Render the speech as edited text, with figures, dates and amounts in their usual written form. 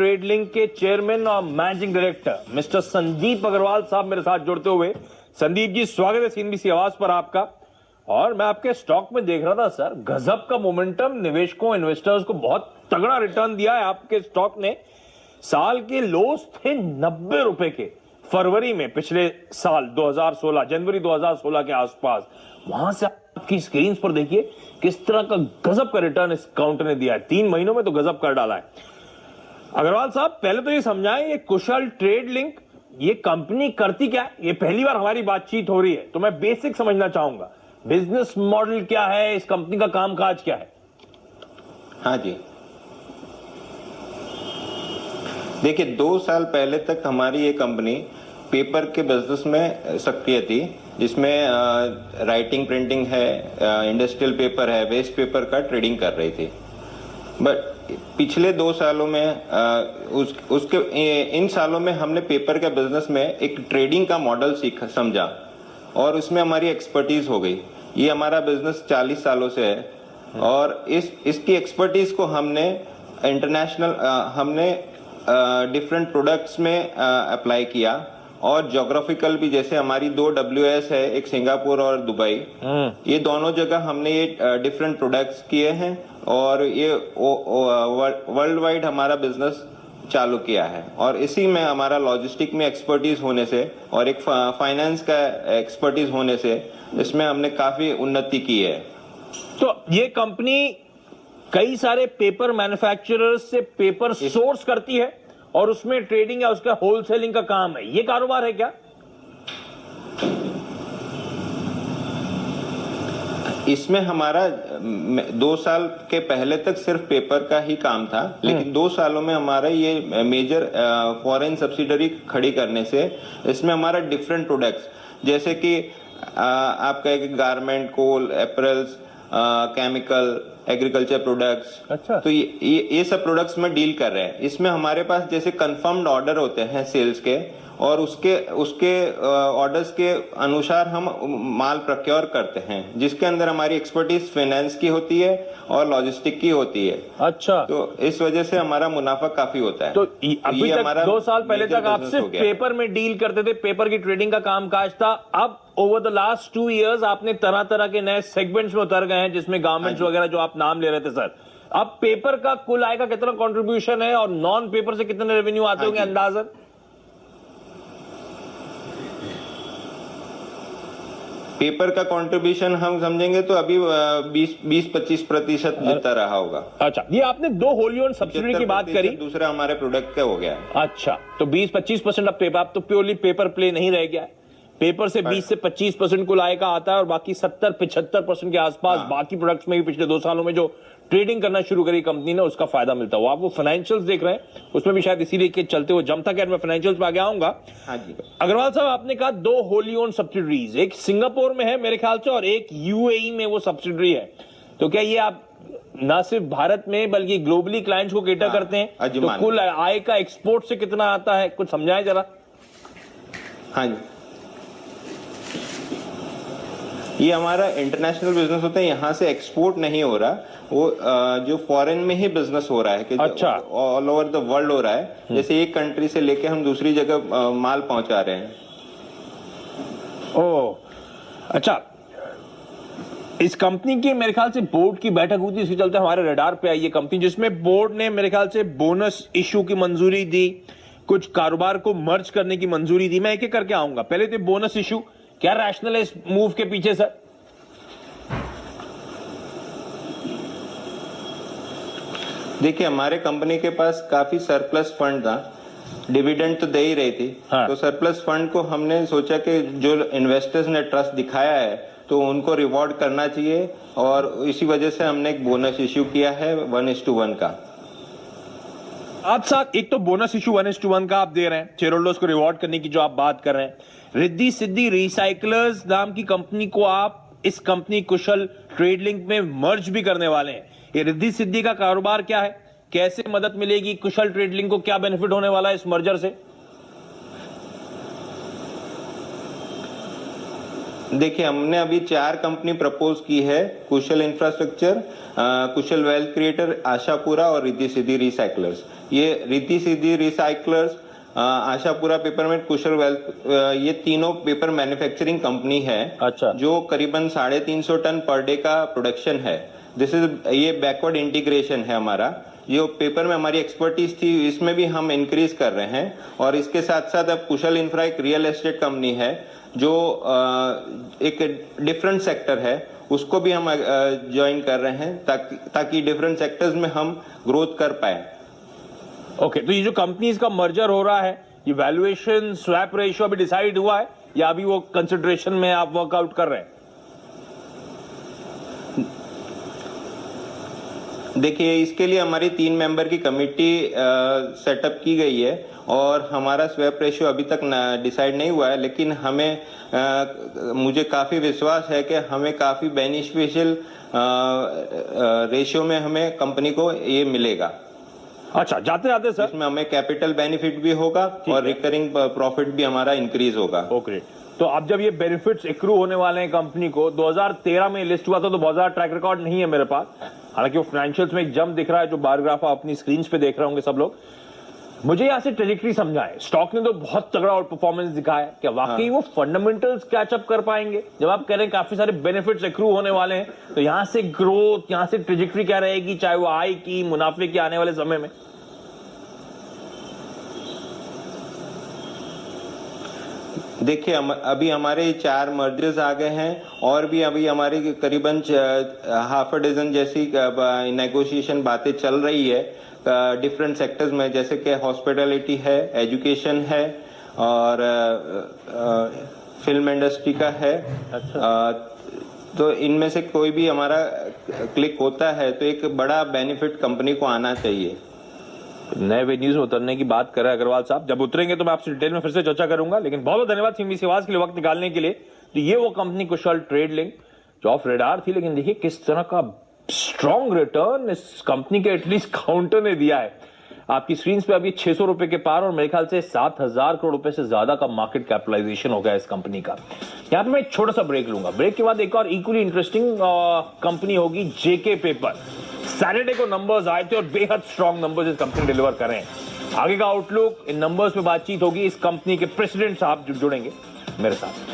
Trade link के chairman और managing director mister Sandeep Agarwal साहब मेरे साथ जुड़ते हुए। संदीप जी, स्वागत है सीएनबीसी आवाज पर आपका। और मैं आपके स्टॉक में देख रहा था सर, गजब का मोमेंटम, निवेशकों इन्वेस्टर्स को बहुत तगड़ा रिटर्न दिया है आपके स्टॉक ने। साल के लोस थे 90 रुपए के फरवरी में, पिछले साल 2016 जनवरी 2016 के आसपास। वहां से आपकी स्क्रीन पर देखिए किस तरह का गजब का रिटर्न इस काउंटर ने दिया है। 3 महीनों में तो गजब कर डाला है। अग्रवाल साहब, पहले तो ये समझाएं, ये कुशल ट्रेड लिंक ये कंपनी करती क्या है? ये पहली बार हमारी बातचीत हो रही है तो मैं बेसिक समझना चाहूंगा। बिजनेस मॉडल क्या है, इस कंपनी का कामकाज क्या है? हाँ जी, देखिए 2 साल पहले तक हमारी ये कंपनी पेपर के बिजनेस में सक्रिय थी, जिसमें राइटिंग प्रिंटिंग है, इंडस्ट्रियल पेपर है, वेस्ट पेपर का ट्रेडिंग कर रही थी। बट पिछले 2 सालों में इन सालों में हमने पेपर के बिजनेस में एक ट्रेडिंग का मॉडल समझा और उसमें हमारी एक्सपर्टीज हो गई। ये हमारा बिजनेस 40 सालों से है और इसकी एक्सपर्टीज को हमने इंटरनेशनल डिफरेंट प्रोडक्ट्स में अप्लाई किया और ज्योग्राफिकल भी, जैसे हमारी 2 WS है, एक सिंगापुर और दुबई, ये दोनों जगह हमने ये डिफरेंट प्रोडक्ट्स किए हैं और ये वर्ल्ड वाइड हमारा बिजनेस चालू किया है। और इसी में हमारा लॉजिस्टिक में एक्सपर्टीज होने से और एक फाइनेंस का एक्सपर्टीज होने से इसमें हमने काफी उन्नति की है। तो ये कंपनी कई सारे पेपर मैन्युफैक्चरर्स से पेपर सोर्स करती है और उसमें ट्रेडिंग या उसका होलसेलिंग का काम है, ये कारोबार है क्या? इसमें हमारा 2 साल के पहले तक सिर्फ पेपर का ही काम था, लेकिन 2 सालों में हमारा ये मेजर फॉरेन सब्सिडरी खड़ी करने से इसमें हमारा डिफरेंट प्रोडक्ट्स, जैसे कि आपका एक गारमेंट, कोल, एपरल्स, केमिकल, एग्रीकल्चर प्रोडक्ट्स। अच्छा। तो ये सब प्रोडक्ट्स में डील कर रहे हैं। इसमें हमारे पास जैसे कंफर्म्ड ऑर्डर होते हैं सेल्स के, और उसके ऑर्डर्स के अनुसार हम माल प्रोक्योर करते हैं, जिसके अंदर हमारी एक्सपर्टीज फाइनेंस की होती है और लॉजिस्टिक की होती है। अच्छा। तो इस वजह से हमारा मुनाफा काफी होता है। तो अभी तक 2 साल पहले तक आप सिर्फ पेपर में डील करते थे, पेपर की ट्रेडिंग का कामकाज था। अब ओवर द लास्ट 2 इयर्स आपने तरह तरह के नए सेगमेंट्स में उतर गए हैं, जिसमें गारमेंट्स वगैरह जो आप नाम ले रहे थे सर। अब पेपर का कुल आय का कितना कॉन्ट्रीब्यूशन है और नॉन पेपर से कितने रेवेन्यू आते होंगे अंदाजन? पेपर का कंट्रीब्यूशन हम समझेंगे तो अभी 20-25% जितना रहा होगा। अच्छा, ये आपने 2 होली ओन्ड सब्सिडरी की बात करी, दूसरा हमारे प्रोडक्ट का हो गया है। अच्छा, तो 20-25% अब पेपर, अब तो प्योरली पेपर प्ले नहीं रह गया है। पेपर से 20 से 25% कुल आय का आता है और बाकी 70-75% के आसपास बाकी प्रोडक्ट्स में भी पिछले 2 सालों में जो ट्रेडिंग करना शुरू करी कंपनी ने, उसका फायदा मिलता है। वो आप वो फाइनेंशियल्स देख रहे हैं, उसमें भी शायद इसीलिए के चलते हुए जमता कैट में फाइनेंशियल्स पे आगे आऊंगा। हाँ जी। अग्रवाल साहब, आपने कहा 2 होली ओन्ड सब्सिडरीज, एक सिंगापुर में है मेरे ख्याल से और एक UAE में वो सब्सिडरी है। तो क्या ये आप ना सिर्फ भारत में बल्कि ग्लोबली क्लाइंट्स को केटर करते हैं? तो कुल आय का एक्सपोर्ट से कितना आता है, कुछ समझाएं जरा। हाँ जी, ये हमारा इंटरनेशनल बिजनेस होता है, यहाँ से एक्सपोर्ट नहीं हो रहा, वो जो फॉरेन में ही बिजनेस हो रहा है कि अच्छा, ऑल ओवर द वर्ल्ड हो रहा है। जैसे एक कंट्री से लेके हम दूसरी जगह माल पहुंचा रहे हैं। ओह, अच्छा। इस कंपनी की मेरे ख्याल से बोर्ड की बैठक हुई थी, इसके चलते हमारे रडार पे आई ये कंपनी, जिसमें बोर्ड ने मेरे ख्याल से बोनस इशू की मंजूरी दी, कुछ कारोबार को मर्ज करने की मंजूरी दी। मैं एक एक करके आऊंगा। पहले तो बोनस इशू, क्या रैशनल है इस मूव के पीछे सर? देखिए, हमारे कंपनी के पास काफी सरप्लस फंड था, डिविडेंड तो दे ही रही थी। हाँ। तो सरप्लस फंड को हमने सोचा कि जो इन्वेस्टर्स ने ट्रस्ट दिखाया है तो उनको रिवॉर्ड करना चाहिए, और इसी वजह से हमने एक बोनस इश्यू किया है 1:1 का। आप साथ एक तो बोनस इशू 1:1 का आप दे रहे हैं, शेयर होल्डर्स को रिवॉर्ड करने की जो आप बात कर रहे हैं। रिद्धि सिद्धि रिसाइकलर्स नाम की कंपनी को आप इस कंपनी कुशल ट्रेड लिंक में मर्ज भी करने वाले हैं। ये रिद्धि सिद्धि का कारोबार क्या है, कैसे मदद मिलेगी कुशल ट्रेड लिंक को, क्या बेनिफिट होने वाला है इस मर्जर से? देखिए, हमने अभी 4 कंपनी प्रपोज की है। कुशल इंफ्रास्ट्रक्चर, कुशल वेल्थ क्रिएटर, आशापुरा और रिद्धि सिद्धि रिसाइकलर्स। ये रिद्धि सिद्धि रिसाइकलर्स, आशापुरा पेपरमेंट, कुशल वेल्थ, ये तीनों पेपर मैन्युफैक्चरिंग कंपनी है। अच्छा। जो करीबन 350 टन पर डे का प्रोडक्शन है। ये बैकवर्ड इंटीग्रेशन है हमारा। जो पेपर में हमारी एक्सपर्टीज थी, इसमें भी हम इंक्रीज कर रहे हैं। और इसके साथ साथ अब कुशल इंफ्रा एक रियल एस्टेट कंपनी है, जो एक डिफरेंट सेक्टर है, उसको भी हम ज्वाइन कर रहे हैं, ताकि डिफरेंट सेक्टर्स में हम ग्रोथ कर पाए। ओके, तो ये जो कंपनीज का मर्जर हो रहा है, ये वैल्यूएशन स्वैप रेशियो अभी डिसाइड हुआ है या अभी वो कंसिडरेशन में आप वर्कआउट कर रहे हैं? देखिए, इसके लिए हमारी 3 मेंबर की कमेटी सेटअप की गई है और हमारा स्वैप रेशियो अभी तक डिसाइड नहीं हुआ है, लेकिन मुझे काफी विश्वास है कि हमें काफी बेनिफिशियल रेशियो में हमें कंपनी को ये मिलेगा। अच्छा, जाते जाते सर, इसमें हमें कैपिटल बेनिफिट भी होगा और रिकरिंग प्रॉफिट भी हमारा इंक्रीज होगा। ओके, तो अब जब ये बेनिफिट्स एक्रू होने वाले हैं कंपनी को, 2013 में लिस्ट हुआ था, तो बहुत ज्यादा ट्रैक रिकॉर्ड नहीं है मेरे पास। हालांकि वो फाइनेंशियल्स में एक जंप दिख रहा है, जो बार ग्राफ आप अपनी स्क्रीन पे देख रहे होंगे सब लोग। मुझे यहाँ से ट्रेजेक्टरी समझाएं, स्टॉक ने तो बहुत तगड़ा आउट परफॉर्मेंस दिखाया है, क्या वाकई वो फंडामेंटल्स कैचअप कर पाएंगे? जब आप कह रहे हैं काफी सारे बेनिफिट्स एक्रू होने वाले हैं, तो यहाँ से ग्रोथ, यहाँ से ट्रेजेक्टरी क्या रहेगी, चाहे वो आय की, मुनाफे की, आने वाले समय में? देखिए, अभी हमारे 4 मर्जर्स आ गए हैं और भी अभी हमारी करीबन हाफ अ डजन जैसी नेगोशिएशन बातें चल रही है डिफरेंट सेक्टर्स में, जैसे कि हॉस्पिटैलिटी है, एजुकेशन है और फिल्म इंडस्ट्री का है। अच्छा। तो इनमें से कोई भी हमारा क्लिक होता है तो एक बड़ा बेनिफिट कंपनी को आना चाहिए। नए वेन्यूज में उतरने की बात कर रहे हैं अग्रवाल साहब, जब उतरेंगे तो मैं आपसे डिटेल में फिर से चर्चा करूंगा, लेकिन बहुत बहुत धन्यवाद सीएनबीसी आवाज के लिए वक्त निकालने के लिए। तो ये वो कंपनी कुशल ट्रेड लिंक जो ऑफ रेडार थी, लेकिन देखिए किस तरह का स्ट्रॉन्ग रिटर्न इस कंपनी के एटलीस्ट काउंटर ने दिया है। आपकी स्क्रीन पे अभी 600 रुपए के पार और मेरे ख्याल से 7,000 करोड़ रुपए से ज्यादा का मार्केट कैपिटलाइजेशन हो गया इस कंपनी का। यहाँ पे मैं एक छोटा सा ब्रेक लूंगा, ब्रेक के बाद एक और इक्वली इंटरेस्टिंग कंपनी होगी जेके पेपर। सैटरडे को नंबर्स आए थे और बेहद स्ट्रॉन्ग नंबर्स इस कंपनी डिलीवर कर रहे हैं। आगे का आउटलुक, इन नंबर्स पे बातचीत होगी, इस कंपनी के प्रेसिडेंट साहब जुड़ेंगे मेरे साथ।